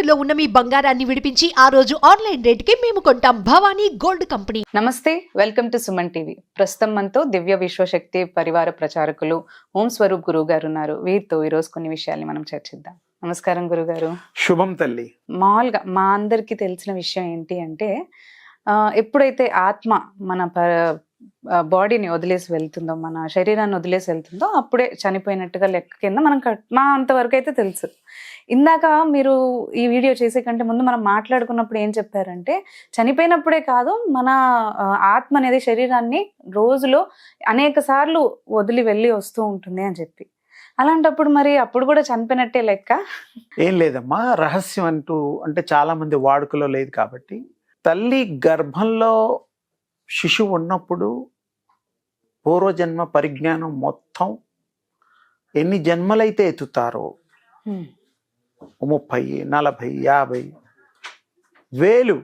తాకట్టులో ఉన్న మీ బంగారాన్ని విడిపించి ఆ రోజు ఆన్లైన్ రేటుకి మేము కొంటాం. Bhavani gold company. నమస్తే, వెల్కమ్ టు సుమన్ టీవీ. ప్రస్తుతం మనతో దివ్య విశ్వశక్తి పరివార ప్రచారకులు ఓం స్వరూప్ గురువు గారు ఉన్నారు. వీరితో ఈరోజు కొన్ని విషయాల్ని మనం చర్చిద్దాం. నమస్కారం గురుగారు. శుభం తల్లి. మామూలుగా మా అందరికి తెలిసిన విషయం ఏంటి అంటే ఎప్పుడైతే ఆత్మ మన బాడీని వదిలేసి వెళ్తుందో, మన శరీరాన్ని వదిలేసి వెళ్తుందో అప్పుడే చనిపోయినట్టుగా లెక్క కింద మనం మా అంతవరకు అయితే తెలుసు. ఇందాక మీరు ఈ వీడియో చేసే కంటే ముందు మనం మాట్లాడుకున్నప్పుడు ఏం చెప్పారంటే, చనిపోయినప్పుడే కాదు మన ఆత్మ అనేది శరీరాన్ని రోజులో అనేక సార్లు వదిలి వెళ్ళి వస్తూ ఉంటుంది అని చెప్పి, అలాంటప్పుడు మరి అప్పుడు కూడా చనిపోయినట్టే లెక్క? ఏం లేదమ్మా, రహస్యం అంటూ అంటే చాలా మంది వాడుకలో లేదు కాబట్టి, తల్లి గర్భంలో శిశువు ఉన్నప్పుడు పూర్వజన్మ పరిజ్ఞానం మొత్తం ఎన్ని జన్మలైతే ఎత్తుతారో 30, 40, 50 వేలు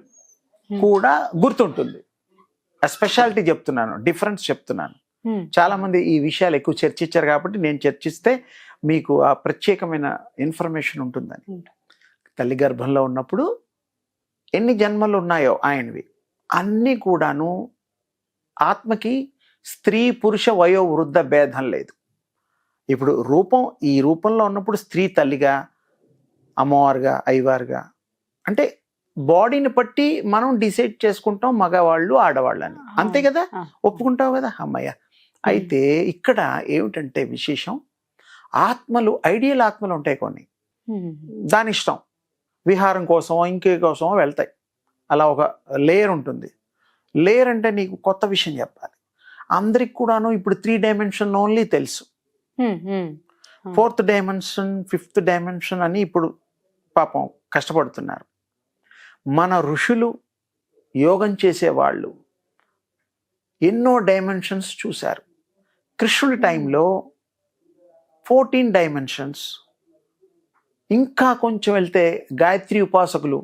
కూడా గుర్తుంటుంది. స్పెషాలిటీ చెప్తున్నాను, డిఫరెన్స్ చెప్తున్నాను. చాలా మంది ఈ విషయాలు ఎక్కువ చర్చించారు కాబట్టి నేను చర్చిస్తే మీకు ఆ ప్రత్యేకమైన ఇన్ఫర్మేషన్ ఉంటుందని. తల్లి గర్భంలో ఉన్నప్పుడు ఎన్ని జన్మలు ఉన్నాయో ఆయనవి అన్నీ కూడాను ఆత్మకి స్త్రీ పురుష వయో వృద్ధ భేదం లేదు. ఇప్పుడు ఈ రూపంలో ఉన్నప్పుడు స్త్రీ తల్లిగా, అమ్మవారుగా, అయ్యవారుగా, అంటే బాడీని బట్టి మనం డిసైడ్ చేసుకుంటాం మగవాళ్ళు ఆడవాళ్ళు అని. అంతే కదా, ఒప్పుకుంటావు కదా అమ్మయ్య. అయితే ఇక్కడ ఏమిటంటే విశేషం, ఆత్మలు ఐడియల్ ఆత్మలు ఉంటాయి కొన్ని, దాని ఇష్టం విహారం కోసమో ఇంకే కోసమో వెళ్తాయి. అలా ఒక లేయర్ ఉంటుంది. లేయర్ అంటే నీకు కొత్త విషయం చెప్పాలి. అందరికి కూడాను ఇప్పుడు 3 డైమెన్షన్ ఓన్లీ తెలుసు. 4th డైమెన్షన్ 5th డైమెన్షన్ అని ఇప్పుడు పాపం కష్టపడుతున్నారు. మన ఋషులు, యోగం చేసేవాళ్ళు ఎన్నో డైమెన్షన్స్ చూశారు. కృష్ణుడి టైంలో 14 డైమెన్షన్స్, ఇంకా కొంచెం వెళ్తే గాయత్రి ఉపాసకులు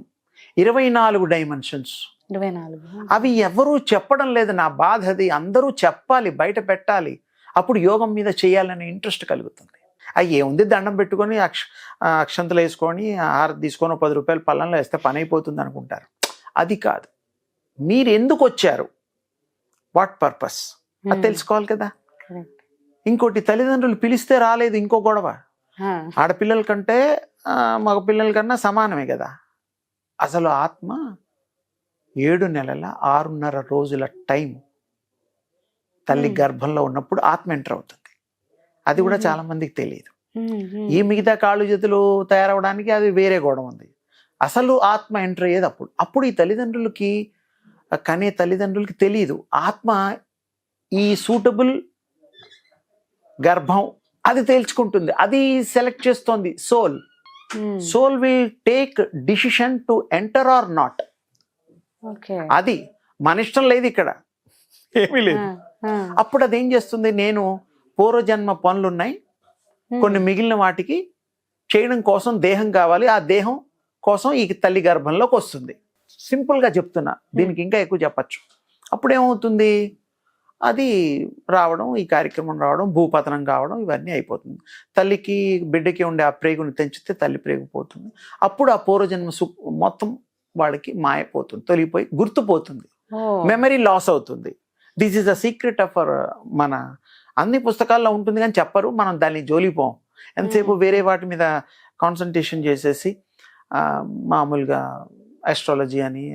24 డైమెన్షన్స్. 24 అవి ఎవరూ చెప్పడం లేదు. నా బాధ అది. అందరూ చెప్పాలి, బయట పెట్టాలి. అప్పుడు యోగం మీద చేయాలనే ఇంట్రెస్ట్ కలుగుతుంది. అవి ఏముంది, దండం పెట్టుకొని అక్షంతలు వేసుకొని హారతి తీసుకొని 10 రూపాయలు పళ్ళంలో వేస్తే పని అయిపోతుంది అనుకుంటారు. అది కాదు. మీరు ఎందుకు వచ్చారు, వాట్ పర్పస్, అది తెలుసుకోవాలి కదా. ఇంకోటి, తల్లిదండ్రులు పిలిస్తే రాలేదు, ఇంకో గొడవ. ఆడపిల్లల కంటే మగ పిల్లల కన్నా సమానమే కదా. అసలు ఆత్మ 7 నెలల 6.5 రోజుల టైం తల్లి గర్భంలో ఉన్నప్పుడు ఆత్మ ఎంటర్ అవుతుంది. అది కూడా చాలా మందికి తెలియదు. ఈ మిగతా కాళ్ళు చేతులు తయారవడానికి అది వేరే గొడవ ఉంది. అసలు ఆత్మ ఎంటర్ అయ్యేది అప్పుడు ఈ తల్లిదండ్రులకి, కనే తల్లిదండ్రులకి తెలియదు ఆత్మ ఈ సూటబుల్ గర్భం అది తేల్చుకుంటుంది, అది సెలెక్ట్ చేస్తోంది. Soul will take decision to enter or not. అది మన ఇష్టం లేదు, ఇక్కడ ఏమీ లేదు. అప్పుడు అదేం చేస్తుంది, నేను పూర్వజన్మ పనులున్నాయి, కొన్ని మిగిలిన వాటికి చేయడం కోసం దేహం కావాలి, ఆ దేహం కోసం ఈ తల్లి గర్భంలోకి వస్తుంది. సింపుల్గా చెప్తున్నా, దీనికి ఇంకా ఎక్కువ చెప్పచ్చు. అప్పుడు ఏమవుతుంది, అది రావడం, ఈ కార్యక్రమం రావడం, భూపతనం కావడం, ఇవన్నీ అయిపోతుంది. తల్లికి బిడ్డకి ఉండే ఆ ప్రేగుని తెంచితే తల్లి ప్రేగు పోతుంది. అప్పుడు ఆ పూర్వజన్మ మొత్తం వాడికి మాయపోతుంది, తొలిగిపోయి గుర్తుపోతుంది, మెమరీ లాస్ అవుతుంది. This is the secret of మన అన్ని పుస్తకాల్లో ఉంటుంది కానీ చెప్పరు, మనం దాన్ని జోలిపోం. ఎంతసేపు వేరే వాటి మీద కాన్సన్ట్రేషన్ చేసేసి మామూలుగా ఆస్ట్రాలజీ అని,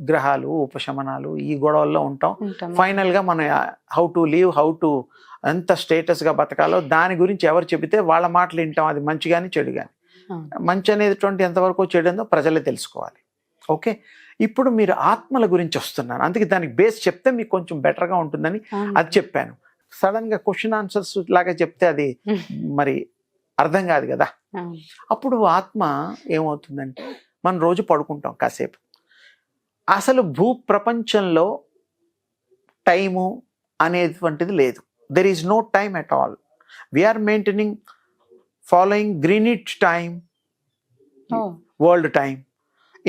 గ్రహాలు, ఉపశమనాలు, ఈ గొడవల్లో ఉంటాం. ఫైనల్గా మనం how to leave, how to ఎంత స్టేటస్గా బతకాలో దాని గురించి ఎవరు చెబితే వాళ్ళ మాటలు వింటాం. అది మంచి కానీ చెడు కానీ. మంచి అనేటువంటి ఎంతవరకు చెడు ప్రజలే తెలుసుకోవాలి. ఓకే, ఇప్పుడు మీరు ఆత్మల గురించి వస్తున్నాను, అందుకే దానికి బేస్ చెప్తే మీకు కొంచెం బెటర్గా ఉంటుందని అది చెప్పాను. సడన్గా క్వశ్చన్ ఆన్సర్స్ లాగా చెప్తే అది మరి అర్థం కాదు కదా. అప్పుడు ఆత్మ ఏమవుతుందంటే, మనం రోజు పడుకుంటాం కాసేపు. అసలు భూ ప్రపంచంలో టైము అనేటువంటిది లేదు. There is no time at all. We are maintaining following Greenwich time, world time.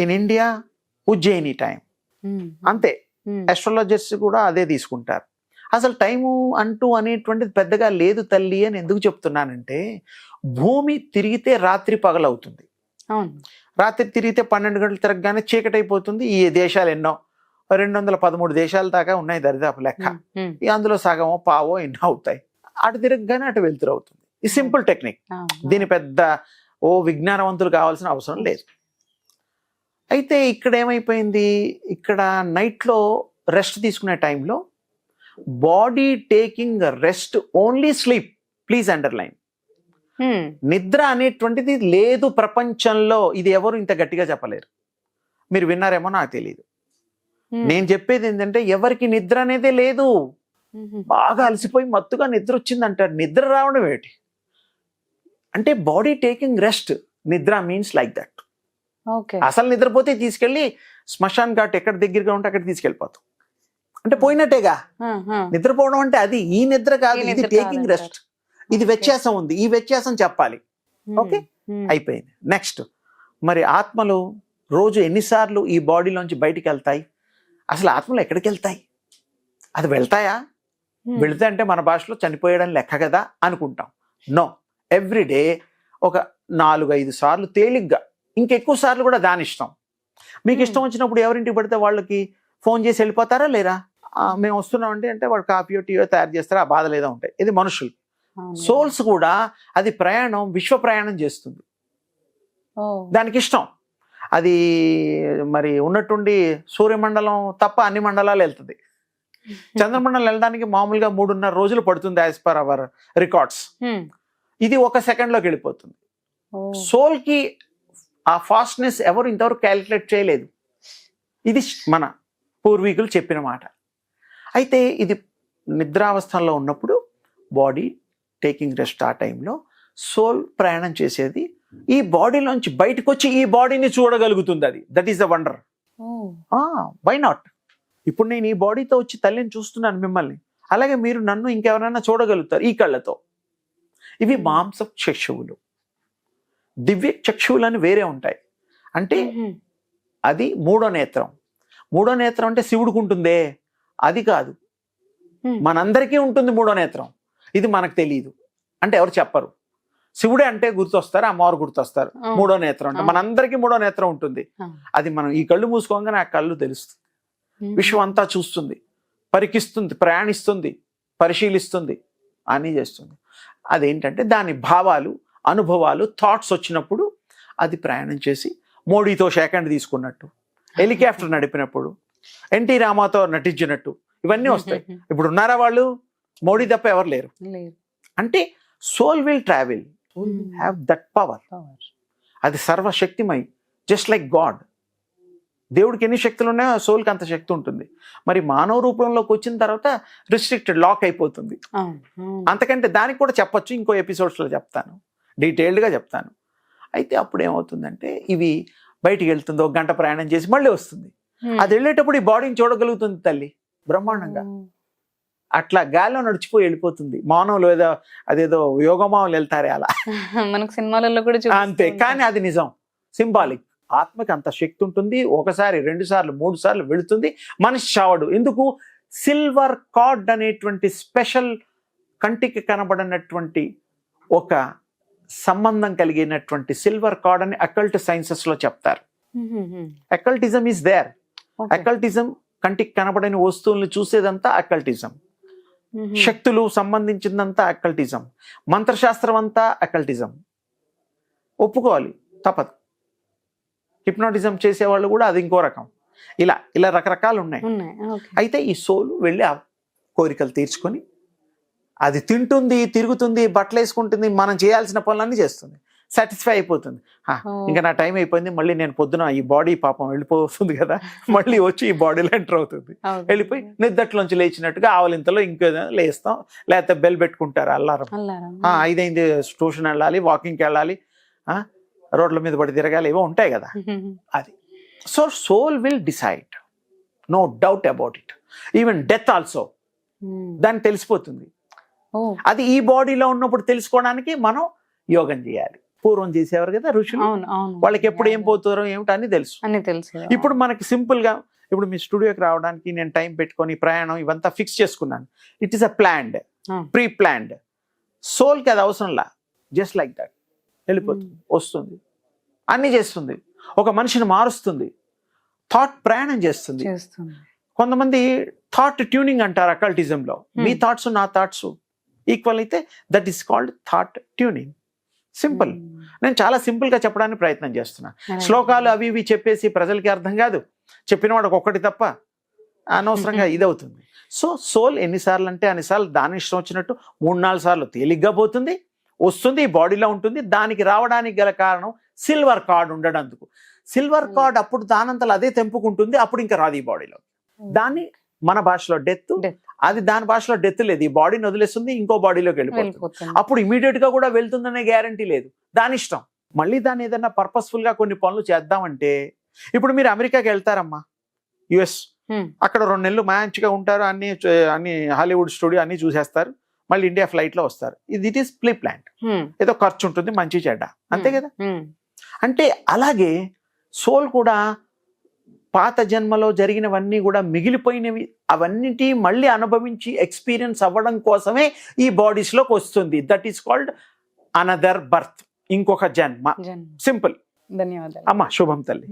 In India Ujjain time, అంతే. ఆస్ట్రాలజర్స్ కూడా అదే తీసుకుంటారు. అసలు టైము అంటూ అనేటువంటిది పెద్దగా లేదు తల్లి అని ఎందుకు చెప్తున్నానంటే, భూమి తిరిగితే రాత్రి పగలవుతుంది. అవును. రాత్రి తిరిగితే 12 గంటలు తిరగగానే చీకటి అయిపోతుంది. ఈ దేశాలు ఎన్నో 213 దేశాల దాకా ఉన్నాయి దరిదాపు లెక్క. ఈ అందులో సగమో పావో ఎన్నో అవుతాయి. అటు తిరగగానే అటు వెళ్తురు అవుతుంది. ఈ సింపుల్ టెక్నిక్. దీని పెద్ద విజ్ఞానవంతులు కావాల్సిన అవసరం లేదు. అయితే ఇక్కడ ఏమైపోయింది, ఇక్కడ నైట్లో రెస్ట్ తీసుకునే టైంలో body taking rest only sleep. Please underline. నిద్ర అనేటువంటిది లేదు ప్రపంచంలో. ఇది ఎవరు ఇంత గట్టిగా చెప్పలేరు. మీరు విన్నారేమో నాకు తెలియదు. నేను చెప్పేది ఏంటంటే ఎవరికి నిద్ర అనేదే లేదు. బాగా అలసిపోయి మత్తుగా నిద్ర వచ్చిందంటారు. నిద్ర రావడం ఏంటి అంటే బాడీ టేకింగ్ రెస్ట్. నిద్ర మీన్స్ లైక్ దట్. అసలు నిద్రపోతే తీసుకెళ్ళి శ్మశాన్ ఘాట్ ఎక్కడ దగ్గరగా ఉంటే అక్కడ తీసుకెళ్ళిపోతాం. అంటే పోయినట్టేగా. నిద్రపోవడం అంటే అది. ఈ నిద్ర కాదు, ఇది టేకింగ్ రెస్ట్. ఇది వ్యత్యాసం ఉంది. ఈ వ్యత్యాసం చెప్పాలి. ఓకే, అయిపోయింది. నెక్స్ట్, మరి ఆత్మలు రోజు ఎన్నిసార్లు ఈ బాడీలోంచి బయటికి వెళ్తాయి? అసలు ఆత్మలు ఎక్కడికి వెళ్తాయి? అది వెళ్తాయా? వెళ్తే అంటే మన భాషలో చనిపోయడం లెక్క కదా అనుకుంటాం. నో, ఎవ్రీడే ఒక 4-5 సార్లు తేలిగ్గా, ఇంకెక్కువ సార్లు కూడా దాని ఇష్టం. మీకు ఇష్టం వచ్చినప్పుడు ఎవరింటికి పడితే వాళ్ళకి ఫోన్ చేసి వెళ్ళిపోతారా లేరా? మేము వస్తున్నామంటే అంటే వాళ్ళు కాఫీయో టీయో తయారు చేస్తారా? ఆ బాధ లేదా ఉంటాయి. ఇది మనుషులు. సోల్స్ కూడా అది ప్రయాణం, విశ్వ ప్రయాణం చేస్తుంది. దానికి ఇష్టం. అది మరి ఉన్నట్టుండి సూర్యమండలం తప్ప అన్ని మండలాలు వెళ్తుంది. చంద్రమండలం వెళ్ళడానికి మామూలుగా 3.5 రోజులు పడుతుంది యాజ్ పర్ అవర్ రికార్డ్స్. ఇది 1 సెకండ్లోకి వెళ్ళిపోతుంది. సోల్ కి ఆ ఫాస్ట్నెస్ ఎవరు ఇంతవరకు క్యాలిక్యులేట్ చేయలేదు. ఇది మన పూర్వీకులు చెప్పిన మాట. అయితే ఇది నిద్రావస్థలో ఉన్నప్పుడు బాడీ టేకింగ్ రెస్ట్. ఆ టైంలో సోల్ ప్రయాణం చేసేది ఈ బాడీలోంచి బయటకు వచ్చి ఈ బాడీని చూడగలుగుతుంది. అది that is the wonder. Why not? ఇప్పుడు నేను ఈ బాడీతో వచ్చి తల్లిని చూస్తున్నాను మిమ్మల్ని, అలాగే మీరు నన్ను ఇంకెవరైనా చూడగలుగుతారు ఈ కళ్ళతో. ఇవి మాంస చక్షువులు. దివ్య చక్షువులు అని వేరే ఉంటాయి. అంటే అది 3వ నేత్రం. 3వ నేత్రం అంటే శివుడికి ఉంటుందే, అది కాదు. మనందరికీ ఉంటుంది 3వ నేత్రం. ఇది మనకు తెలియదు. అంటే ఎవరు చెప్పరు. శివుడే అంటే గుర్తొస్తారు, అమ్మవారు గుర్తొస్తారు. 3వ నేత్రం అంటే మనందరికీ 3వ నేత్రం ఉంటుంది. అది మనం ఈ కళ్ళు మూసుకోగానే ఆ కళ్ళు తెలుస్తుంది. విశ్వం అంతా చూస్తుంది, పరికిస్తుంది, ప్రయాణిస్తుంది, పరిశీలిస్తుంది, అన్నీ చేస్తుంది. అదేంటంటే దాని భావాలు, అనుభవాలు, థాట్స్ వచ్చినప్పుడు అది ప్రయాణం చేసి మోడీతో సెకండ్ తీసుకున్నట్టు, హెలికాప్టర్ నడిపినప్పుడు, ఎన్టీ రామాతో నటించినట్టు ఇవన్నీ వస్తాయి. ఇప్పుడు ఉన్నారా వాళ్ళు? మోడీ తప్ప ఎవరు లేరు. అంటే soul will travel, soul will have that power. అది సర్వశక్తిమై, జస్ట్ లైక్ గాడ్. దేవుడికి ఎన్ని శక్తులు ఉన్నాయో సోల్కి అంత శక్తి ఉంటుంది. మరి మానవ రూపంలోకి వచ్చిన తర్వాత రిస్ట్రిక్టెడ్, లాక్ అయిపోతుంది. అంతకంటే దానికి కూడా చెప్పొచ్చు, ఇంకో ఎపిసోడ్స్లో చెప్తాను, డీటెయిల్డ్గా చెప్తాను. అయితే అప్పుడు ఏమవుతుందంటే ఇవి బయటికి వెళ్తుంది, 1 గంట ప్రయాణం చేసి మళ్ళీ వస్తుంది. అది వెళ్ళేటప్పుడు ఈ బాడీని చూడగలుగుతుంది తల్లి బ్రహ్మాండంగా. అట్లా గాల్లో నడిచిపోయి వెళ్ళిపోతుంది. మానవులు ఏదో అదేదో యోగమావులు వెళ్తారే అలా మనకు సినిమాలలో కూడా అంతే. కానీ అది నిజం, సింబాలిక్. ఆత్మకి అంత శక్తి ఉంటుంది. 1 సారి 2 సార్లు 3 సార్లు వెళుతుంది. మనిషి చావడు. ఎందుకు? సిల్వర్ కార్డ్ అనేటువంటి స్పెషల్, కంటికి కనబడినటువంటి ఒక సంబంధం కలిగినటువంటి సిల్వర్ కార్డ్ అని అకల్ట్ సైన్సెస్ లో చెప్తారు. Occultism is there. అకల్టిజం కంటికి కనబడని వస్తువుల్ని చూసేదంతా అకల్టిజం. శక్తులు సంబంధించిందంతా అకల్టిజం. మంత్రశాస్త్రం అంతా అకల్టిజం. ఒప్పుకోవాలి, తప్పదు. హిప్నోటిజం చేసేవాళ్ళు కూడా అది ఇంకో రకం. ఇలా ఇలా రకరకాలు ఉన్నాయి. అయితే ఈ సోలు వెళ్ళి ఆ కోరికలు తీర్చుకొని అది తింటుంది, తిరుగుతుంది, బట్టలు వేసుకుంటుంది, మనం చేయాల్సిన పనులన్నీ చేస్తుంది, సాటిస్ఫై అయిపోతుంది. ఇంకా నా టైం అయిపోయింది, మళ్ళీ నేను పొద్దున ఈ బాడీ పాపం వెళ్ళిపోతుంది కదా, మళ్ళీ వచ్చి ఈ బాడీలో ఎంటర్ అవుతుంది. వెళ్ళిపోయి నిద్దట్లోంచి లేచినట్టుగా ఆవలింతలో ఇంకేదో లేస్తాం, లేకపోతే బెల్ పెట్టుకుంటారు అల్లారం. 5 అయింది, ట్యూషన్ వెళ్ళాలి, వాకింగ్కి వెళ్ళాలి, రోడ్ల మీద పడి తిరగాలి, ఏవో ఉంటాయి కదా. అది so soul will decide, no doubt about it. Even death also దాన్ని తెలిసిపోతుంది. అది ఈ బాడీలో ఉన్నప్పుడు తెలుసుకోవడానికి మనం యోగం చేయాలి. పూర్వం చేసేవారు కదా ఋషులు, వాళ్ళకి ఎప్పుడు ఏం పోతారో ఏమిటో అన్ని తెలుసు. ఇప్పుడు మనకి సింపుల్ గా, ఇప్పుడు మీ స్టూడియోకి రావడానికి నేను టైం పెట్టుకొని ప్రయాణం ఇవంతా ఫిక్స్ చేసుకున్నాను. It is a planned, pre planned. సోల్కి అది అవసరంలా, జస్ట్ లైక్ దట్ వెళ్ళిపోతుంది, వస్తుంది, అన్ని చేస్తుంది. ఒక మనిషిని మారుస్తుంది, థాట్ ప్రయాణం చేస్తుంది. చేస్తుంది. కొంతమంది థాట్ ట్యూనింగ్ అంటారు అకల్టిజంలో. మీ థాట్స్ నా థాట్స్ ఈక్వల్ అయితే that is called thought tuning. Simple. నేను చాలా సింపుల్ గా చెప్పడానికి ప్రయత్నం చేస్తున్నా. శ్లోకాలు అవి ఇవి చెప్పేసి ప్రజలకి అర్థం కాదు, చెప్పిన వాడికి ఒక్కటి తప్ప అనవసరంగా ఇదవుతుంది. సో సోల్ ఎన్నిసార్లు అంటే అన్నిసార్లు దాని ఇష్టం వచ్చినట్టు 3-4 సార్లు తేలిగ్గా పోతుంది, వస్తుంది, ఈ బాడీలో ఉంటుంది. దానికి రావడానికి గల కారణం సిల్వర్ కార్డ్ ఉండడందుకు. సిల్వర్ కార్డ్ అప్పుడు దానంతలో అదే తెంపుకుంటుంది, అప్పుడు ఇంకా రాదు ఈ బాడీలో. దాన్ని మన భాషలో డెత్, అది దాని భాషలో డెత్ లేదు. ఈ బాడీని వదిలేస్తుంది, ఇంకో బాడీలోకి వెళ్ళిపోతుంది. అప్పుడు ఇమీడియట్ గా కూడా వెళ్తుందనే గ్యారంటీ లేదు, దాని ఇష్టం. మళ్ళీ దాన్ని ఏదైనా పర్పస్ఫుల్ గా కొన్ని పనులు చేద్దామంటే, ఇప్పుడు మీరు అమెరికాకి వెళ్తారమ్మా, యుఎస్, అక్కడ 2 నెలలు మంచిగా ఉంటారు, అన్ని హాలీవుడ్ స్టూడియో అన్ని చూసేస్తారు, మళ్ళీ ఇండియా ఫ్లైట్ లో వస్తారు. It is pre plant. ఏదో ఖర్చు ఉంటుంది, మంచి చెడ్డ, అంతే కదా. అంటే అలాగే సోల్ కూడా పాత జన్మలో జరిగినవన్నీ కూడా మిగిలిపోయినవి, అవన్నిటి మళ్ళీ అనుభవించి ఎక్స్పీరియన్స్ అవ్వడం కోసమే ఈ బాడీస్ లోకి వస్తుంది. That is called another birth, ఇంకొక జన్మ. సింపుల్. ధన్యవాదాలు అమ్మా, శుభం తల్లి.